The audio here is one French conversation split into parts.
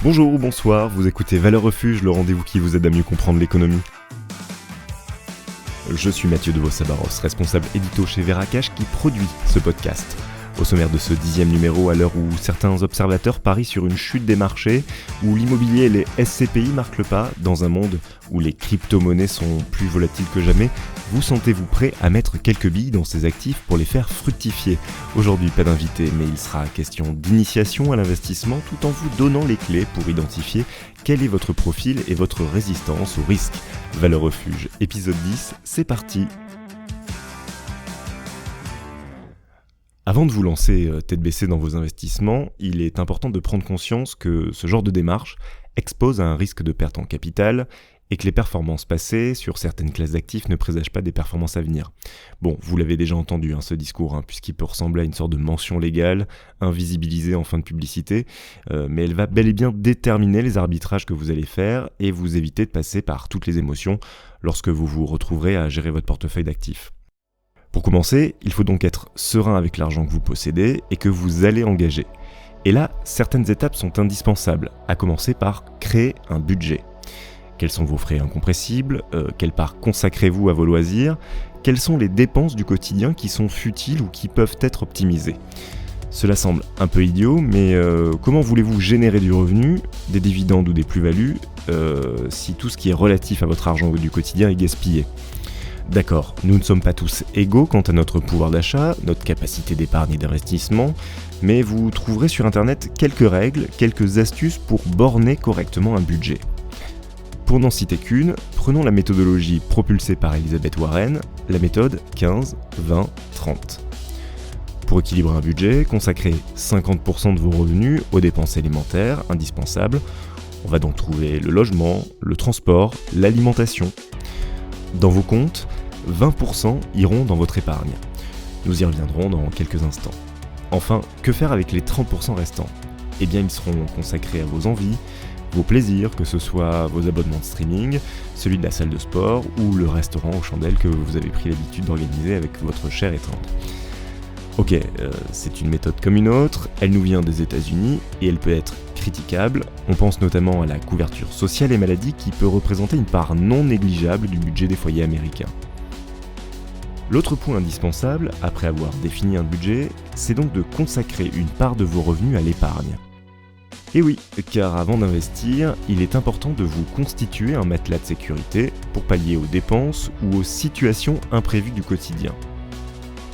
Bonjour ou bonsoir, vous écoutez Valeurs Refuge, le rendez-vous qui vous aide à mieux comprendre l'économie. Je suis Mathieu de Vos-Sabaros, responsable édito chez Veracash qui produit ce podcast. Au sommaire de ce 10e numéro, à l'heure où certains observateurs parient sur une chute des marchés, où l'immobilier et les SCPI marquent le pas, dans un monde où les crypto-monnaies sont plus volatiles que jamais, vous sentez-vous prêt à mettre quelques billes dans ces actifs pour les faire fructifier ? Aujourd'hui, pas d'invité, mais il sera question d'initiation à l'investissement tout en vous donnant les clés pour identifier quel est votre profil et votre résistance au risque. Valeurs Refuge, épisode 10, c'est parti. Avant de vous lancer tête baissée dans vos investissements, il est important de prendre conscience que ce genre de démarche expose à un risque de perte en capital et que les performances passées sur certaines classes d'actifs ne présagent pas des performances à venir. Bon, vous l'avez déjà entendu ce discours, puisqu'il peut ressembler à une sorte de mention légale, invisibilisée en fin de publicité, mais elle va bel et bien déterminer les arbitrages que vous allez faire et vous éviter de passer par toutes les émotions lorsque vous vous retrouverez à gérer votre portefeuille d'actifs. Pour commencer, il faut donc être serein avec l'argent que vous possédez et que vous allez engager. Et là, certaines étapes sont indispensables, à commencer par créer un budget. Quels sont vos frais incompressibles ? Quelle part consacrez-vous à vos loisirs ? Quelles sont les dépenses du quotidien qui sont futiles ou qui peuvent être optimisées ? Cela semble un peu idiot, mais comment voulez-vous générer du revenu, des dividendes ou des plus-values, si tout ce qui est relatif à votre argent du quotidien est gaspillé ? D'accord, nous ne sommes pas tous égaux quant à notre pouvoir d'achat, notre capacité d'épargne et d'investissement, mais vous trouverez sur internet quelques règles, quelques astuces pour borner correctement un budget. Pour n'en citer qu'une, prenons la méthodologie propulsée par Elizabeth Warren, la méthode 15-20-30. Pour équilibrer un budget, consacrez 50% de vos revenus aux dépenses élémentaires indispensables. On va donc trouver le logement, le transport, l'alimentation. Dans vos comptes, 20% iront dans votre épargne. Nous y reviendrons dans quelques instants. Enfin, que faire avec les 30% restants ? Eh bien, ils seront consacrés à vos envies, vos plaisirs, que ce soit vos abonnements de streaming, celui de la salle de sport ou le restaurant aux chandelles que vous avez pris l'habitude d'organiser avec votre chère et tendre. Ok, c'est une méthode comme une autre, elle nous vient des États-Unis et elle peut être critiquable. On pense notamment à la couverture sociale et maladie qui peut représenter une part non négligeable du budget des foyers américains. L'autre point indispensable, après avoir défini un budget, c'est donc de consacrer une part de vos revenus à l'épargne. Et oui, car avant d'investir, il est important de vous constituer un matelas de sécurité pour pallier aux dépenses ou aux situations imprévues du quotidien.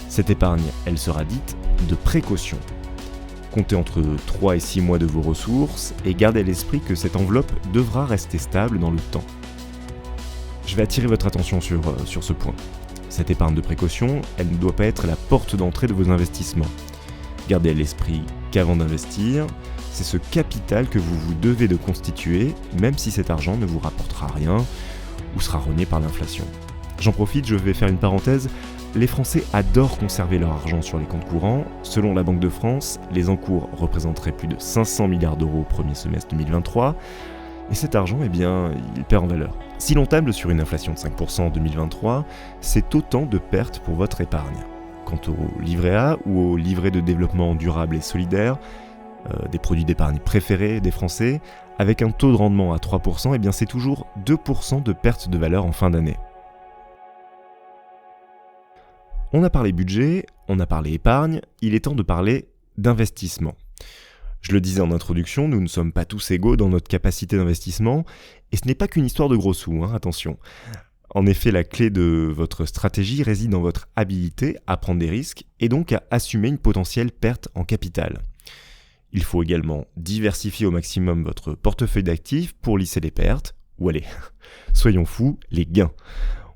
Cette épargne, elle sera dite de précaution. Comptez entre 3 et 6 mois de vos ressources et gardez à l'esprit que cette enveloppe devra rester stable dans le temps. Je vais attirer votre attention sur ce point. Cette épargne de précaution, elle ne doit pas être la porte d'entrée de vos investissements. Gardez à l'esprit qu'avant d'investir, c'est ce capital que vous devez de constituer, même si cet argent ne vous rapportera rien ou sera rogné par l'inflation. J'en profite, je vais faire une parenthèse. Les Français adorent conserver leur argent sur les comptes courants. Selon la Banque de France, les encours représenteraient plus de 500 milliards d'euros au premier semestre 2023. Et cet argent, il perd en valeur. Si l'on table sur une inflation de 5% en 2023, c'est autant de pertes pour votre épargne. Quant au livret A ou au livret de développement durable et solidaire, des produits d'épargne préférés des Français, avec un taux de rendement à 3%, c'est toujours 2% de perte de valeur en fin d'année. On a parlé budget, on a parlé épargne, il est temps de parler d'investissement. Je le disais en introduction, nous ne sommes pas tous égaux dans notre capacité d'investissement, et ce n'est pas qu'une histoire de gros sous, attention. En effet, la clé de votre stratégie réside dans votre habilité à prendre des risques, et donc à assumer une potentielle perte en capital. Il faut également diversifier au maximum votre portefeuille d'actifs pour lisser les pertes, ou allez, soyons fous, les gains.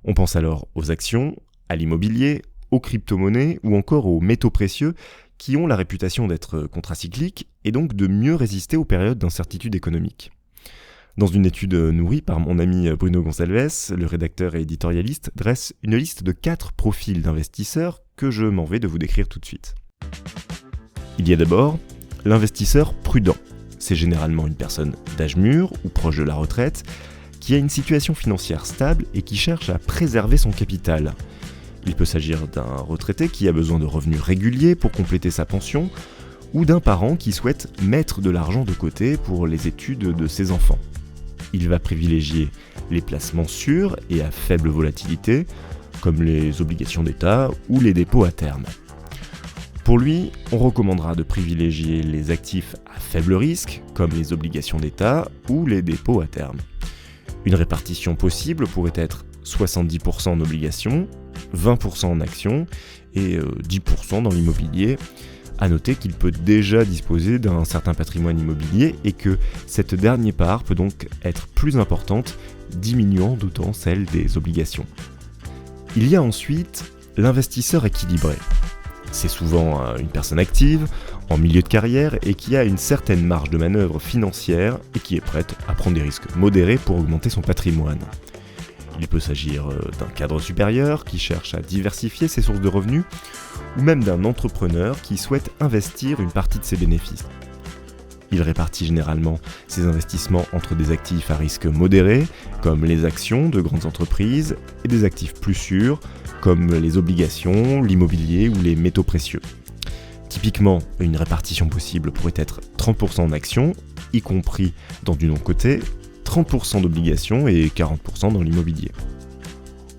On pense alors aux actions, à l'immobilier, aux crypto-monnaies ou encore aux métaux précieux qui ont la réputation d'être contracycliques et donc de mieux résister aux périodes d'incertitude économique. Dans une étude nourrie par mon ami Bruno Gonçalves, le rédacteur et éditorialiste dresse une liste de 4 profils d'investisseurs que je m'en vais de vous décrire tout de suite. Il y a d'abord l'investisseur prudent. C'est généralement une personne d'âge mûr ou proche de la retraite qui a une situation financière stable et qui cherche à préserver son capital. Il peut s'agir d'un retraité qui a besoin de revenus réguliers pour compléter sa pension, ou d'un parent qui souhaite mettre de l'argent de côté pour les études de ses enfants. Il va privilégier les placements sûrs et à faible volatilité, comme les obligations d'État ou les dépôts à terme. Pour lui, on recommandera de privilégier les actifs à faible risque, comme les obligations d'État ou les dépôts à terme. Une répartition possible pourrait être 70% en obligations, 20% en actions et 10% dans l'immobilier. À noter qu'il peut déjà disposer d'un certain patrimoine immobilier et que cette dernière part peut donc être plus importante, diminuant d'autant celle des obligations. Il y a ensuite l'investisseur équilibré. C'est souvent une personne active, en milieu de carrière et qui a une certaine marge de manœuvre financière et qui est prête à prendre des risques modérés pour augmenter son patrimoine. Il peut s'agir d'un cadre supérieur qui cherche à diversifier ses sources de revenus ou même d'un entrepreneur qui souhaite investir une partie de ses bénéfices. Il répartit généralement ses investissements entre des actifs à risque modéré, comme les actions de grandes entreprises, et des actifs plus sûrs, comme les obligations, l'immobilier ou les métaux précieux. Typiquement, une répartition possible pourrait être 30% en actions, y compris dans du non-coté, 30% d'obligations et 40% dans l'immobilier.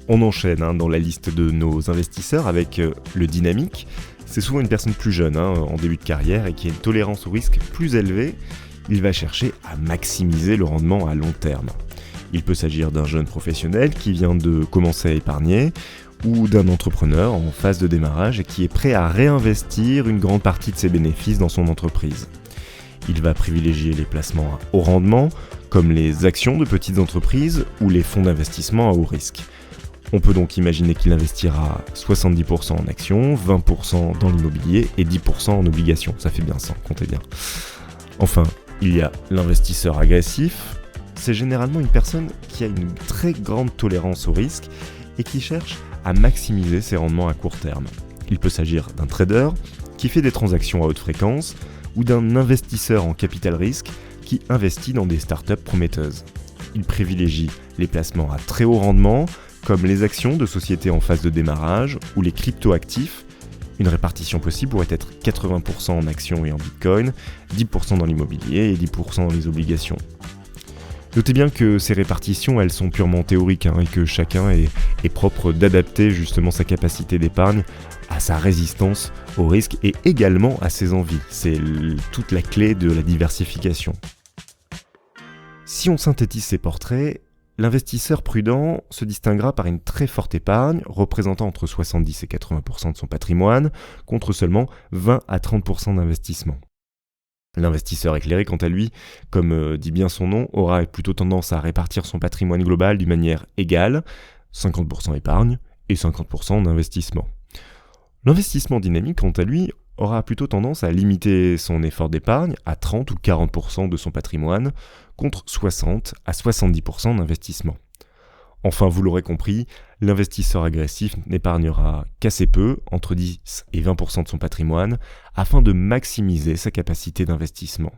On enchaîne dans la liste de nos investisseurs avec le dynamique. C'est souvent une personne plus jeune, en début de carrière et qui a une tolérance au risque plus élevée. Il va chercher à maximiser le rendement à long terme. Il peut s'agir d'un jeune professionnel qui vient de commencer à épargner ou d'un entrepreneur en phase de démarrage et qui est prêt à réinvestir une grande partie de ses bénéfices dans son entreprise. Il va privilégier les placements à haut rendement, comme les actions de petites entreprises ou les fonds d'investissement à haut risque. On peut donc imaginer qu'il investira 70% en actions, 20% dans l'immobilier et 10% en obligations. Ça fait bien 100, comptez bien. Enfin, il y a l'investisseur agressif. C'est généralement une personne qui a une très grande tolérance au risque et qui cherche à maximiser ses rendements à court terme. Il peut s'agir d'un trader qui fait des transactions à haute fréquence ou d'un investisseur en capital risque qui investit dans des startups prometteuses. Il privilégie les placements à très haut rendement, comme les actions de sociétés en phase de démarrage ou les crypto-actifs. Une répartition possible pourrait être 80% en actions et en bitcoin, 10% dans l'immobilier et 10% dans les obligations. Notez bien que ces répartitions, elles sont purement théoriques et que chacun est propre d'adapter justement sa capacité d'épargne à sa résistance au risque et également à ses envies. C'est toute la clé de la diversification. Si on synthétise ces portraits, l'investisseur prudent se distinguera par une très forte épargne, représentant entre 70 et 80% de son patrimoine, contre seulement 20 à 30% d'investissement. L'investisseur éclairé, quant à lui, comme dit bien son nom, aura plutôt tendance à répartir son patrimoine global d'une manière égale, 50% épargne et 50% d'investissement. L'investissement dynamique, quant à lui, aura plutôt tendance à limiter son effort d'épargne à 30 ou 40% de son patrimoine, contre 60 à 70% d'investissement. Enfin, vous l'aurez compris, l'investisseur agressif n'épargnera qu'assez peu, entre 10 et 20% de son patrimoine, afin de maximiser sa capacité d'investissement.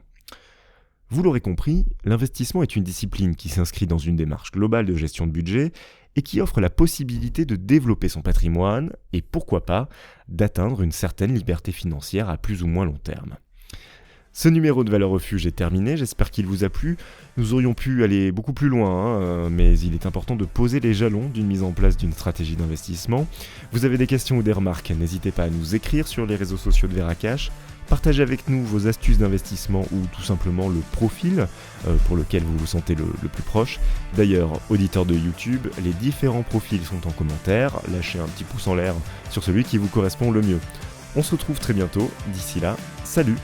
Vous l'aurez compris, l'investissement est une discipline qui s'inscrit dans une démarche globale de gestion de budget et qui offre la possibilité de développer son patrimoine et, pourquoi pas, d'atteindre une certaine liberté financière à plus ou moins long terme. Ce numéro de Valeurs Refuge est terminé, j'espère qu'il vous a plu. Nous aurions pu aller beaucoup plus loin, mais il est important de poser les jalons d'une mise en place d'une stratégie d'investissement. Vous avez des questions ou des remarques, n'hésitez pas à nous écrire sur les réseaux sociaux de Veracash. Partagez avec nous vos astuces d'investissement ou tout simplement le profil pour lequel vous vous sentez le plus proche. D'ailleurs, auditeurs de YouTube, les différents profils sont en commentaire. Lâchez un petit pouce en l'air sur celui qui vous correspond le mieux. On se retrouve très bientôt. D'ici là, salut!